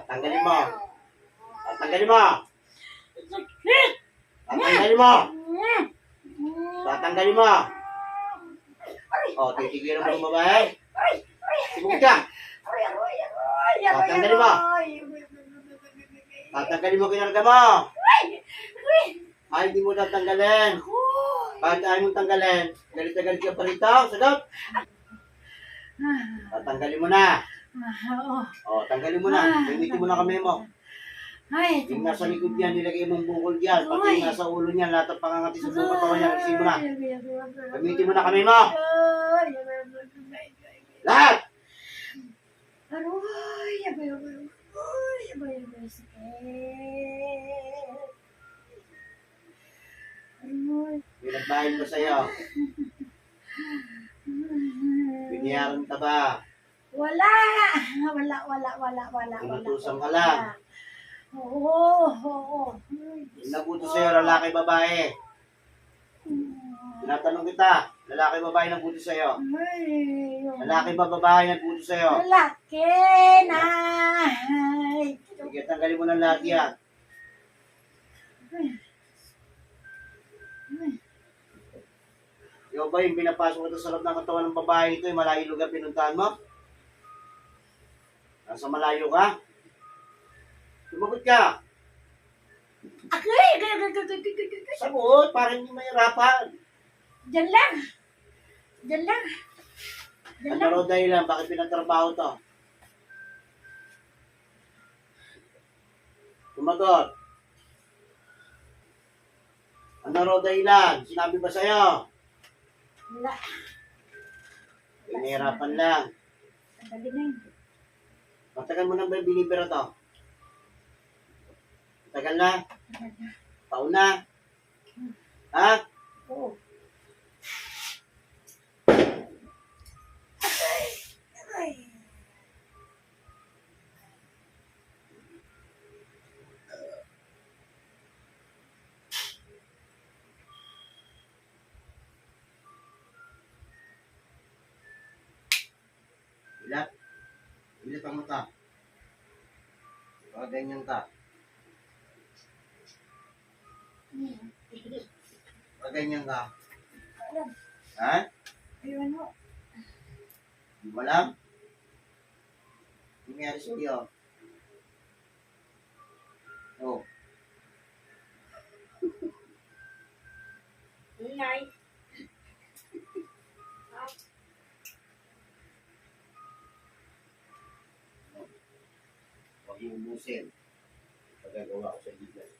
Tatanggalin mo. Tatanggalin mo. Sakit! Tatanggalin mo. Tatanggalin mo. O, titigilan mo ng babae. Sibog ka. Tatanggalin mo. Tatanggalin mo kinarga mo. Ay, hindi mo tatanggalin. Bakit ayaw mong tanggalin? Galit na galit ka pa rito. Sagot. Tatanggalin mo na. O, tanggalin mo na. Gamitin mo na kami mo. Ay, Yung nasa likod niyan, nilagay mong bukol diyan. Pati yung nasa ulo niyan, lahat ng pangangati sa buong katawan niya. Isin mo na. Gamitin mo na kami mo. Lahat! Aroy, abay, sakit. Aroy. Pinagbahin ko sa'yo. Biniyaran ka ba? Wala. Inutusan ka lang. Oo. Yung nabuto sa'yo, lalaki, babae. Tinatanong kita, lalaki, babae nagbuto sa'yo. Lalaki ba, babae nagbuto sa'yo? Lalaki na. Sige, tanggalin mo ng lahat yan. Ikaw ba yung pinapasok ito sa loob ng katawan ng babae ito, yung malayo lugar pinuntahan mo? Nasa malayo ka? Sumagot ka. Sagot, para hindi mahirapan. Diyan lang. Ano raw dahilan, bakit pinagtrabaho to? Sumagot. Ano raw dahilan? Sinabi ba sa'yo? Wala. Pinahirapan lang. Sandali na yun. Matagal mo nang ba binibira to? Matagal na? Taon na? Ha? Oo. Ilat? Ilat ang mata. Baka ganyan ka. Baka ganyan ka. Ha? Ayun mo. Hindi mo alam? Hindi nangyari sa'yo. Oh. Ingay. Huwag yung ubusin. Pagkagawa ko sa ilan.